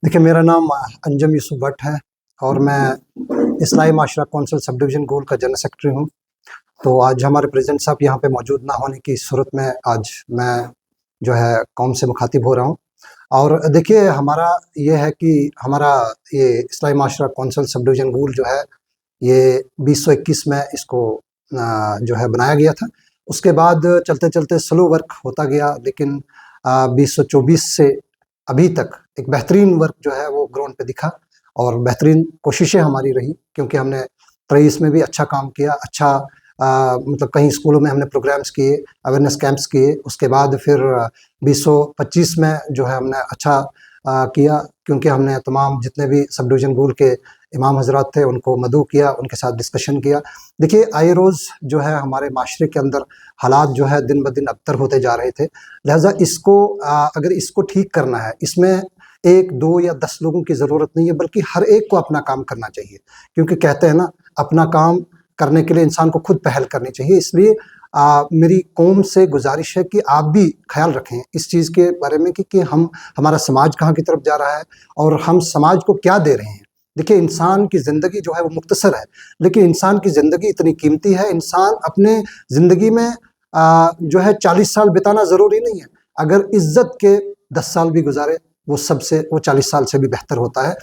देखिए, मेरा नाम अंजम यूसुफ भट्ट है और मैं इस्लाही माशरा कौंसिल सब डिवीज़न गोल का जनरल सेक्रेटरी हूँ। तो आज हमारे प्रेसिडेंट साहब यहाँ पे मौजूद ना होने की सूरत में आज मैं जो है कौम से मुखातिब हो रहा हूँ। और देखिए, हमारा ये है कि हमारा ये इस्लाही माशरा कौंसिल सब डिवीज़न गोल जो है, ये 2021 में इसको जो है बनाया गया था। उसके बाद चलते-चलते स्लो वर्क होता गया, लेकिन 2024 से अभी तक एक बेहतरीन वर्क जो है वो ग्राउंड पे दिखा और बेहतरीन कोशिशें हमारी रही, क्योंकि हमने 23 में भी अच्छा काम किया। अच्छा मतलब कई स्कूलों में हमने प्रोग्राम्स किए, अवेयरनेस कैंप्स किए। उसके बाद फिर 2025 में जो है हमने अच्छा किया, क्योंकि हमने तमाम जितने भी सब डिवीज़न गोल के इमाम हज़रात थे उनको मदऊ किया, उनके साथ डिस्कशन किया। देखिए, आए रोज़ जो है हमारे माशरे के अंदर हालात जो है दिन ब दिन अबतर होते जा रहे थे। लिहाजा इसको अगर इसको ठीक करना है, इसमें 1, 2 या 10 लोगों की ज़रूरत नहीं है, बल्कि हर एक को अपना काम करना चाहिए। क्योंकि कहते हैं ना, अपना काम करने के लिए इंसान को खुद पहल करनी चाहिए। इसलिए मेरी कौम से गुजारिश है कि आप भी ख्याल रखें इस चीज़ के बारे में कि हमारा समाज कहाँ की तरफ जा रहा है और हम समाज को क्या दे रहे हैं। देखिए, इंसान की ज़िंदगी जो है वो मुख्तसर है, लेकिन इंसान की ज़िंदगी इतनी कीमती है। इंसान अपने ज़िंदगी में जो है 40 साल बिताना ज़रूरी नहीं है। अगर इज़्ज़त के 10 साल भी गुजारे, वो 40 साल से भी बेहतर होता है।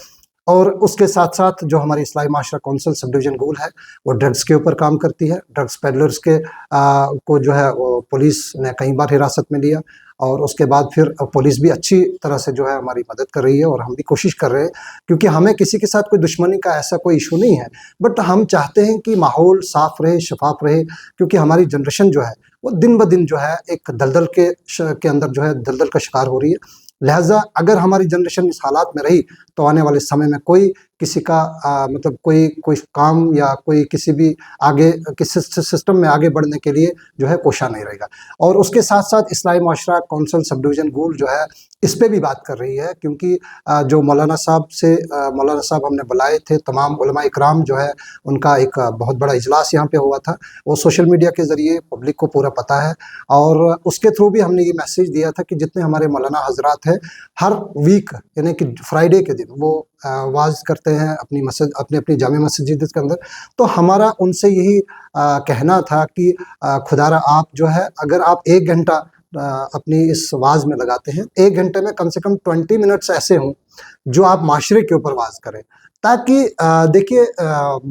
और उसके साथ-साथ जो हमारी इस्लाही माशरा कौंसिल सब डिवीज़न गोल है, वो ड्रग्स के ऊपर काम करती है। ड्रग्स पेडलर्स को जो है वो पुलिस ने कई बार हिरासत में लिया और उसके बाद फिर पुलिस भी अच्छी तरह से जो है हमारी मदद कर रही है और हम भी कोशिश कर रहे हैं, क्योंकि हमें किसी के साथ कोई दुश्मनी का ऐसा कोई इशू नहीं है। बट हम चाहते हैं कि माहौल साफ़ रहे, शफ़ाफ़ रहे, क्योंकि हमारी जनरेशन जो है वो दिन ब दिन जो है एक दलदल के अंदर जो है दलदल का शिकार हो रही है। लिहाजा अगर हमारी जनरेशन इस हालात में रही, तो आने वाले समय में कोई किसी का मतलब कोई काम या कोई किसी भी आगे किसी सिस्टम में आगे बढ़ने के लिए जो है कोशा नहीं रहेगा। और उसके साथ-साथ इस्लाही माशरा कौंसिल सब डिवीज़न गोल जो है, इस पे भी बात कर रही है, क्योंकि जो मौलाना साहब हमने बुलाए थे, तमाम उलमा इकराम जो है उनका एक बहुत बड़ा इजलास यहाँ पे हुआ था। वो सोशल मीडिया के ज़रिए पब्लिक को पूरा पता है और उसके थ्रू भी हमने ये मैसेज दिया था कि जितने हमारे मौलाना हज़रात हैं, हर वीक यानी कि फ्राइडे के दिन वो वाज़ करते हैं अपनी जामे मस्जिद के अंदर। तो हमारा उनसे यही कहना था कि खुदारा आप जो है, अगर आप 1 घंटा अपनी इस वाज़ में लगाते हैं, 1 घंटे में कम से कम 20 मिनट्स ऐसे हों जो आप माशरे के ऊपर वाज़ करें, ताकि देखिए,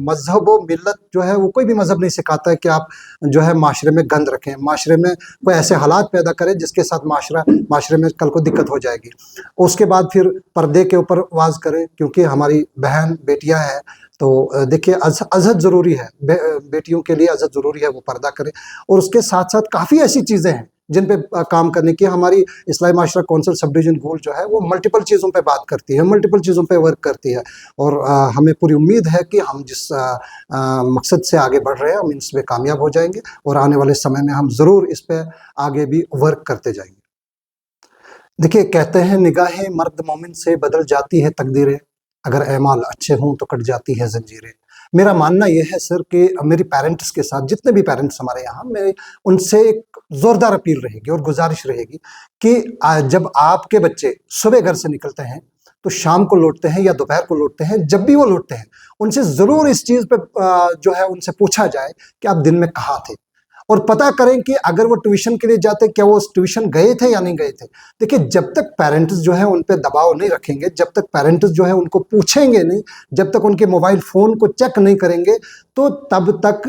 मज़हब व मिल्लत जो है वो कोई भी मज़हब नहीं सिखाता है कि आप जो है माशरे में गंद रखें, माशरे में कोई ऐसे हालात पैदा करें जिसके साथ माशरे में कल को दिक्कत हो जाएगी। उसके बाद फिर पर्दे के ऊपर वाज़ करें, क्योंकि हमारी बहन बेटियां हैं, तो देखिए अज़हद ज़रूरी है, बेटियों के लिए अज़हद ज़रूरी है, वो पर्दा करें। और उसके साथ-साथ काफ़ी ऐसी चीज़ें हैं जिन पे काम करने की हमारी इस्लाही माशरा कौंसिल सब डिवीज़न गोल जो है वो मल्टीपल चीज़ों पे बात करती है, मल्टीपल चीज़ों पे वर्क करती है। और हमें पूरी उम्मीद है कि हम जिस मकसद से आगे बढ़ रहे हैं, हम इसमें कामयाब हो जाएँगे और आने वाले समय में हम ज़रूर इस पे आगे भी वर्क करते जाएँगे। देखिए, कहते हैं निगाहें मर्द मोमिन से बदल जाती है तकदीरें, अगर ऐमाल अच्छे हों तो कट जाती है ज़ंजीरें। मेरा मानना ये है सर कि मेरी पेरेंट्स के साथ जितने भी पेरेंट्स हमारे यहाँ, मेरे उनसे एक ज़ोरदार अपील रहेगी और गुज़ारिश रहेगी कि जब आपके बच्चे सुबह घर से निकलते हैं, तो शाम को लौटते हैं या दोपहर को लौटते हैं, जब भी वो लौटते हैं, उनसे ज़रूर इस चीज़ पे जो है उनसे पूछा जाए कि आप दिन में कहाँ थे? और पता करें कि अगर वो ट्यूशन के लिए जाते, क्या वो ट्यूशन गए थे या नहीं गए थे। देखिए, जब तक पेरेंट्स जो है उन पे दबाव नहीं रखेंगे, जब तक पेरेंट्स जो है उनको पूछेंगे नहीं, जब तक उनके मोबाइल फ़ोन को चेक नहीं करेंगे, तो तब तक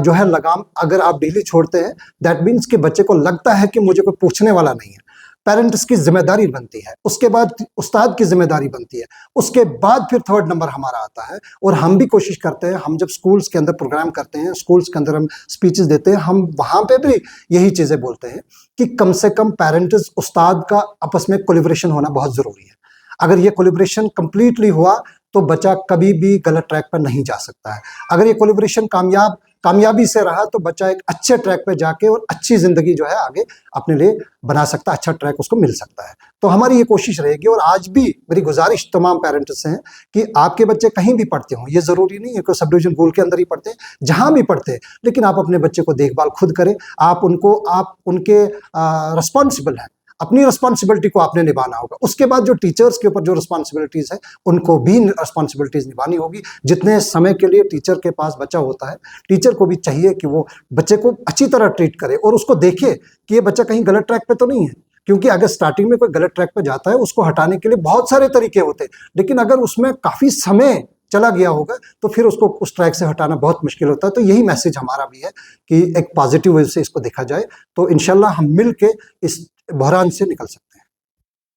जो है लगाम अगर आप ढीली छोड़ते हैं, दैट मीन्स कि बच्चे को लगता है कि मुझे कोई पूछने वाला नहीं है। पेरेंट्स की ज़िम्मेदारी बनती है, उसके बाद उस्ताद की ज़िम्मेदारी बनती है, उसके बाद फिर थर्ड नंबर हमारा आता है। और हम भी कोशिश करते हैं, हम जब स्कूल्स के अंदर प्रोग्राम करते हैं, स्कूल्स के अंदर हम स्पीचेस देते हैं, हम वहाँ पे भी यही चीज़ें बोलते हैं कि कम से कम पेरेंट्स उस्ताद का आपस में कोलैबोरेशन होना बहुत ज़रूरी है। अगर ये कोलैबोरेशन कंप्लीटली हुआ, तो बच्चा कभी भी गलत ट्रैक पर नहीं जा सकता है। अगर ये कोलैबोरेशन कामयाबी से रहा, तो बच्चा एक अच्छे ट्रैक पे जाके और अच्छी ज़िंदगी जो है आगे अपने लिए बना सकता है, अच्छा ट्रैक उसको मिल सकता है। तो हमारी ये कोशिश रहेगी और आज भी मेरी गुज़ारिश तमाम पेरेंट्स से है कि आपके बच्चे कहीं भी पढ़ते हों, ये ज़रूरी नहीं है कि सब डिवीज़न गोल के अंदर ही पढ़ते हैं, जहाँ भी पढ़ते हैं, लेकिन आप अपने बच्चे को देखभाल खुद करें। आप उनके रिस्पॉन्सिबल हैं। अपनी रिस्पॉन्सिबिलिटी को आपने निभाना होगा। उसके बाद जो टीचर्स के ऊपर जो रिस्पॉन्सिबिलिटीज है उनको भी रिस्पॉन्सिबिलिटीज निभानी होगी। जितने समय के लिए टीचर के पास बच्चा होता है, टीचर को भी चाहिए कि वो बच्चे को अच्छी तरह ट्रीट करे और उसको देखे कि ये बच्चा कहीं गलत ट्रैक पे तो नहीं है। क्योंकि अगर स्टार्टिंग में कोई गलत ट्रैक पे जाता है, उसको हटाने के लिए बहुत सारे तरीके होते हैं, लेकिन अगर उसमें काफी समय चला गया होगा तो फिर उसको उस ट्रैक से हटाना बहुत मुश्किल होता है। तो यही मैसेज हमारा भी है कि एक पॉजिटिव वे से इसको देखा जाए, तो इंशाल्लाह हम मिल के इस बहरान से निकल सकते हैं।